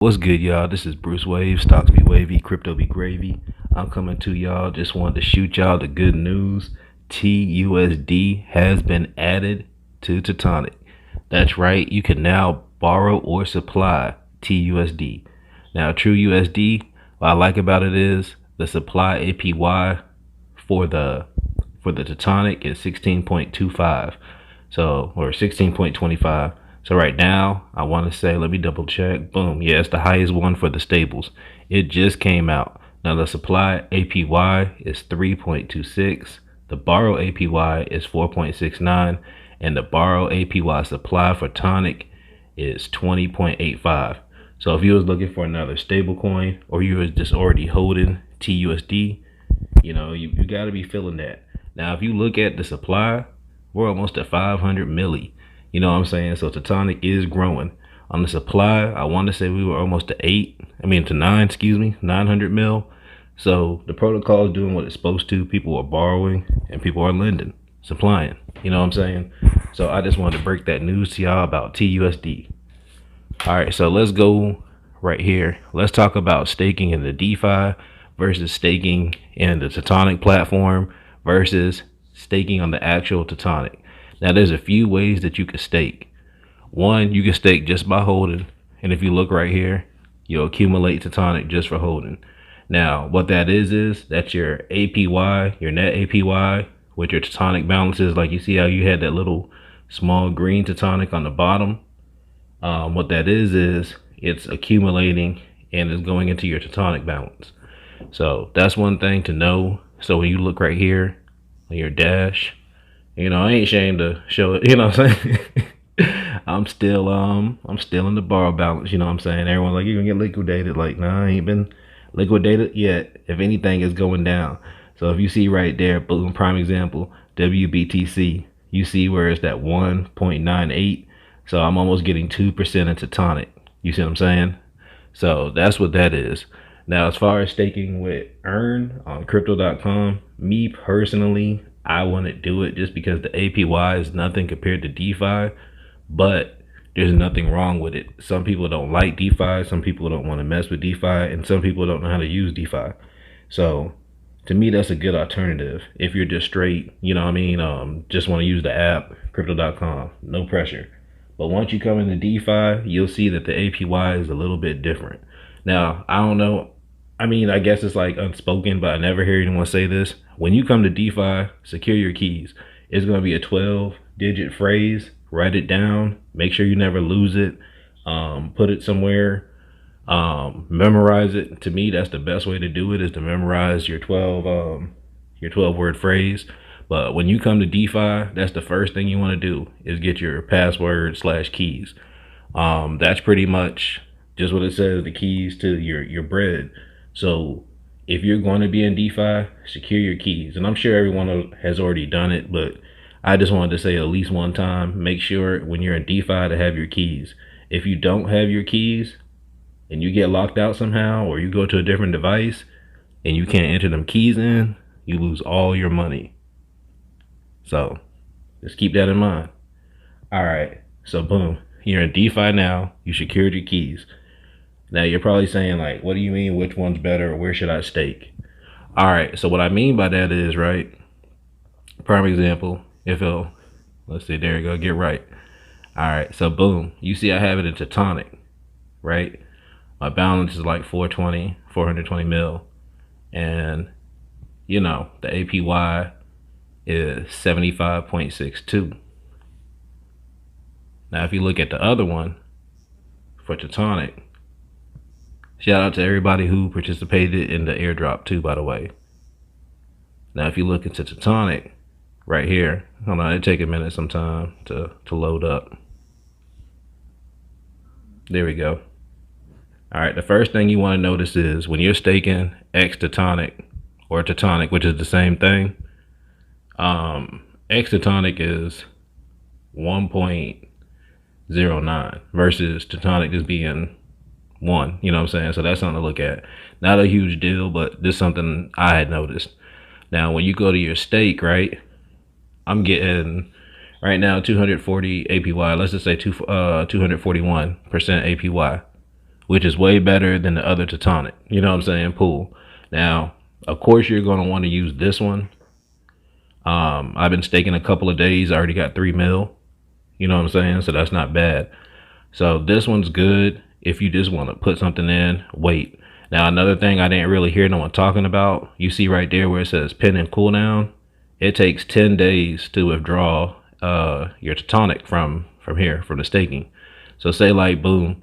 What's good, y'all? This is Bruce Wave. Stocks be wavy, crypto be gravy. I'm coming to y'all. Just wanted to shoot y'all the good news. TUSD has been added to Tectonic. That's right. You can now borrow or supply TUSD. Now, True USD. What I like about it is the supply APY for the Tectonic is 16.25. So, or 16.25. So right now, I want to say, let me double check. Boom. Yeah, it's the highest one for the stables. It just came out. Now the supply APY is 3.26. The borrow APY is 4.69. And the borrow APY supply for Tonic is 20.85. So if you was looking for another stable coin, or you was just already holding TUSD, you got to be feeling that. Now, if you look at the supply, we're almost at 500 milli. You know what I'm saying? So Tectonic is growing. On the supply, I want to say we were almost to 900 mil. So the protocol is doing what it's supposed to. People are borrowing and people are lending, supplying. You know what I'm saying? So I just wanted to break that news to y'all about TUSD. All right, so let's go right here. Let's talk about staking in the DeFi versus staking in the Tectonic platform versus staking on the actual Tectonic. Now, there's a few ways that you can stake. One, you can stake just by holding. And if you look right here, you'll accumulate Tectonic just for holding. Now, what that is that's your APY, your net APY with your Tectonic balances. Like you see how you had that little small green Tectonic on the bottom. What that is it's accumulating and is going into your Tectonic balance. So that's one thing to know. So when you look right here on your dash, I ain't ashamed to show it, what I'm saying? I'm still in the borrow balance, you know what I'm saying? Everyone's like, you're gonna get liquidated. Like, nah, I ain't been liquidated yet. If anything, it's going down. So if you see right there, boom, prime example, WBTC, you see where it's that 1.98. So I'm almost getting 2% into Tonic. You see what I'm saying? So that's what that is. Now, as far as staking with Earn on crypto.com, me personally, I wouldn't do it just because the APY is nothing compared to DeFi, but there's nothing wrong with it. Some people don't like DeFi, some people don't want to mess with DeFi, and some people don't know how to use DeFi. So to me, that's a good alternative. If you're just straight, just want to use the app, crypto.com, no pressure. But once you come into DeFi, you'll see that the APY is a little bit different. Now, I don't know. I guess it's like unspoken, but I never hear anyone say this. When you come to DeFi, secure your keys. It's going to be a 12-digit phrase. Write it down. Make sure you never lose it. Put it somewhere. Memorize it. To me, that's the best way to do it, is to memorize your 12-word phrase. But when you come to DeFi, that's the first thing you want to do, is get your password/keys. That's pretty much just what it says, the keys to your bread. So if you're going to be in DeFi, secure your keys. And I'm sure everyone has already done it, but I just wanted to say at least one time, make sure when you're in DeFi to have your keys. If you don't have your keys and you get locked out somehow, or you go to a different device and you can't enter them keys in, you lose all your money. So just keep that in mind. All right, so boom, you're in DeFi now, you secured your keys. Now you're probably saying, like, what do you mean, which one's better, or where should I stake? All right, so what I mean by that is, right, prime example, let's see, there you go, get right. All right, so boom, you see I have it in Tectonic, right? My balance is like 420 mil, and the APY is 75.62. Now if you look at the other one for Tectonic, shout out to everybody who participated in the airdrop too, by the way. Now if you look into Tectonic right here, hold on, it take a minute sometime to load up. There we go. All right, the first thing you want to notice is when you're staking X Tectonic or Tectonic, which is the same thing, X Tectonic is 1.09 versus Tectonic just being 1, you know what I'm saying? So that's something to look at. Not a huge deal, but this is something I had noticed. Now, when you go to your stake, right, I'm getting right now 240 APY. Let's just say 241% APY which is way better than the other tectonic. You know what I'm saying? Pool. Now, of course, you're going to want to use this one. I've been staking a couple of days. I already got 3 mil. You know what I'm saying? So that's not bad. So this one's good if you just want to put something in, wait. Now, another thing I didn't really hear no one talking about, you see right there where it says pin and cooldown. It takes 10 days to withdraw your tectonic from here, from the staking. So say like, boom,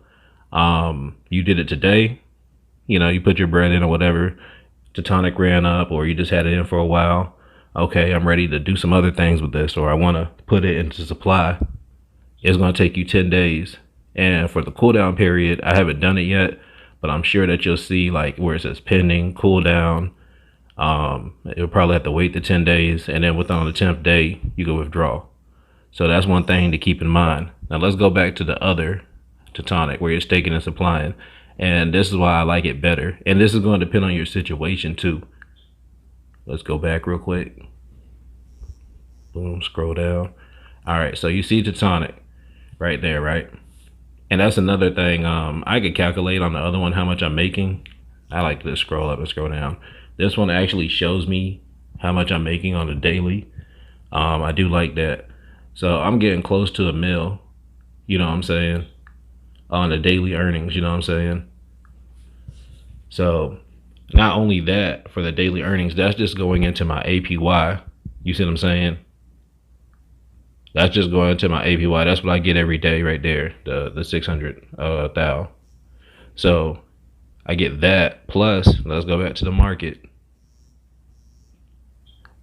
you did it today, you know, you put your bread in or whatever, tectonic ran up, or you just had it in for a while. Okay, I'm ready to do some other things with this, or I want to put it into supply. It's going to take you 10 days. And for the cooldown period, I haven't done it yet, but I'm sure that you'll see like where it says pending, cooldown. You'll probably have to wait the 10 days, and then within the 10th day, you can withdraw. So that's one thing to keep in mind. Now let's go back to the other tectonic where you're staking and supplying. And this is why I like it better. And this is going to depend on your situation too. Let's go back real quick. Boom, scroll down. All right, so you see tectonic right there, right? And that's another thing. I could calculate on the other one how much I'm making. I like to scroll up and scroll down. This one actually shows me how much I'm making on a daily. I do like that. So I'm getting close to $1 mil, you know what I'm saying, on the daily earnings, you know what I'm saying? So not only that, for the daily earnings, that's just going into my APY. You see what I'm saying? That's just going into my APY. That's what I get every day right there, the 600,000. So I get that, plus let's go back to the market.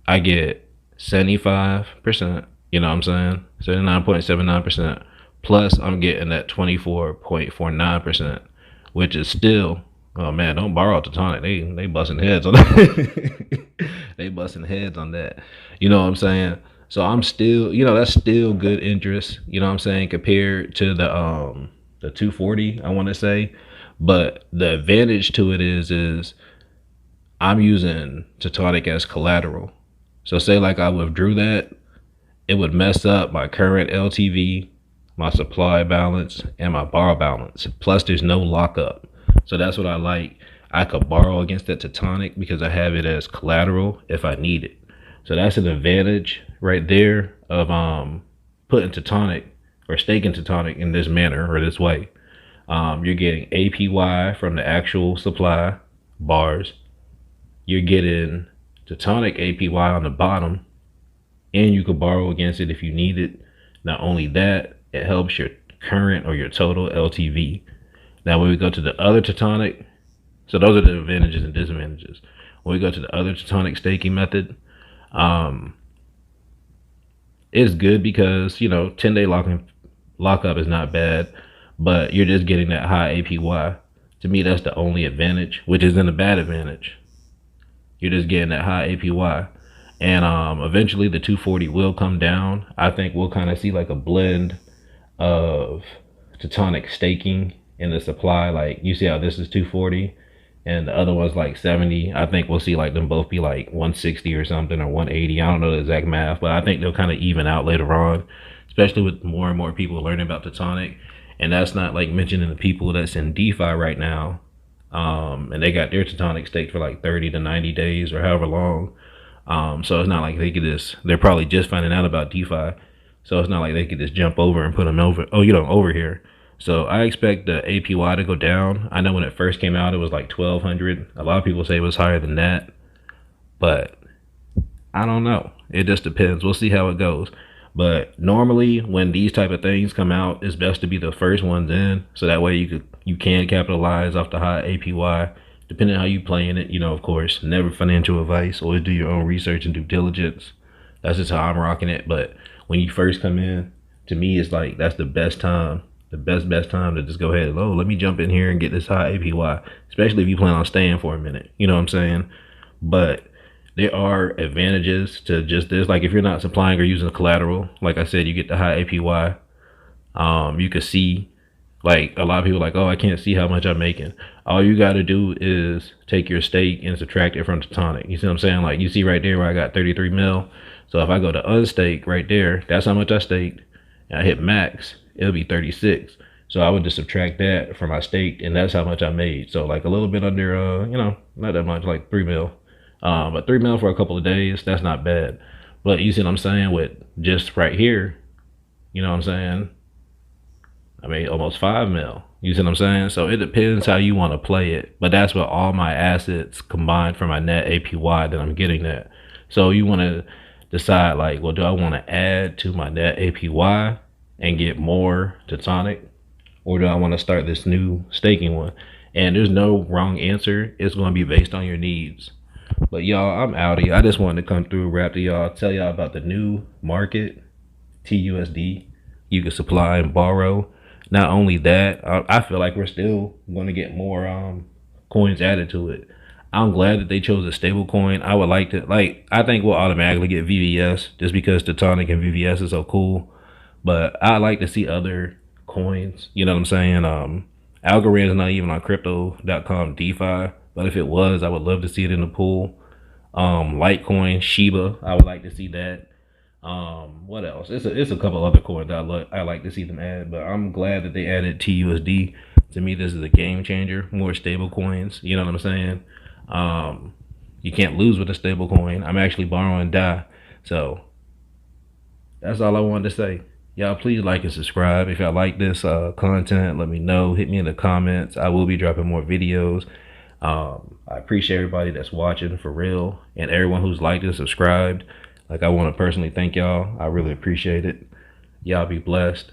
I get 75%, you know what I'm saying? 79.79%, plus I'm getting that 24.49%, which is still, oh man, don't borrow tectonic. They busting heads on that. They busting heads on that. You know what I'm saying? So I'm still, you know, that's still good interest, you know what I'm saying, compared to the 240, I want to say. But the advantage to it is I'm using tectonic as collateral. So say like I withdrew that, it would mess up my current LTV, my supply balance, and my borrow balance. Plus there's no lockup. So that's what I like. I could borrow against that tectonic because I have it as collateral if I need it. So that's an advantage right there of putting tectonic or staking tectonic in this manner or this way. You're getting APY from the actual supply bars. You're getting tectonic APY on the bottom, and you could borrow against it if you need it. Not only that, it helps your current or your total LTV. Now when we go to the other tectonic, so those are the advantages and disadvantages. When we go to the other tectonic staking method, it's good because, you know, 10-day lockup is not bad, but you're just getting that high APY. To me, that's the only advantage, which isn't a bad advantage. You're just getting that high APY. And eventually the 240 will come down. I think we'll kind of see like a blend of tectonic staking in the supply. Like you see how this is 240 and the other one's like 70. I think we'll see like them both be like 160 or something, or 180. I don't know the exact math, but I think they'll kind of even out later on, especially with more and more people learning about tectonic. And that's not like mentioning the people that's in DeFi right now. And they got their tectonic staked for like 30 to 90 days or however long. So it's not like they could just, they're probably just finding out about DeFi. So it's not like they could just jump over and put them over, over here. So I expect the APY to go down. I know when it first came out, it was like 1,200. A lot of people say it was higher than that, but I don't know. It just depends. We'll see how it goes. But normally when these type of things come out, it's best to be the first ones in. So that way you can capitalize off the high APY, depending on how you playing it. You know, of course, never financial advice. Always do your own research and due diligence. That's just how I'm rocking it. But when you first come in, to me, it's like that's the best time. The best time to just go ahead and, oh, let me jump in here and get this high APY, especially if you plan on staying for a minute. You know what I'm saying? But there are advantages to just this. Like if you're not supplying or using collateral, like I said, you get the high APY. You can see, like a lot of people are like, oh, I can't see how much I'm making. All you got to do is take your stake and subtract it from tectonic. You see what I'm saying? Like you see right there where I got 33 mil. So if I go to unstake right there, that's how much I staked, and I hit max, it'll be 36. So I would just subtract that from my stake, and that's how much I made. So like a little bit under, not that much, like 3 mil. But 3 mil for a couple of days, that's not bad. But you see what I'm saying? With just right here, you know what I'm saying? I made almost 5 mil. You see what I'm saying? So it depends how you want to play it. But that's what all my assets combined for my net APY that I'm getting at. So you want to decide like, well, do I want to add to my net APY and get more tectonic, or do I want to start this new staking one? And there's no wrong answer. It's going to be based on your needs. But y'all, I'm outie. I just wanted to come through, rap to y'all, tell y'all about the new market, TUSD. You can supply and borrow. Not only that, I feel like we're still going to get more coins added to it. I'm glad that they chose a stable coin. I would like to, I think we'll automatically get VVS just because Tectonic and VVS is so cool. But I like to see other coins. You know what I'm saying? Algorand is not even on crypto.com DeFi, but if it was, I would love to see it in the pool. Litecoin, Shiba, I would like to see that. What else? It's a couple other coins I like to see them add, but I'm glad that they added TUSD. To me, this is a game changer. More stable coins. You know what I'm saying? You can't lose with a stable coin. I'm actually borrowing DAI. So that's all I wanted to say. Y'all please like and subscribe. If y'all like this content, let me know. Hit me in the comments. I will be dropping more videos. I appreciate everybody that's watching for real, and everyone who's liked and subscribed. Like, I want to personally thank y'all. I really appreciate it. Y'all be blessed.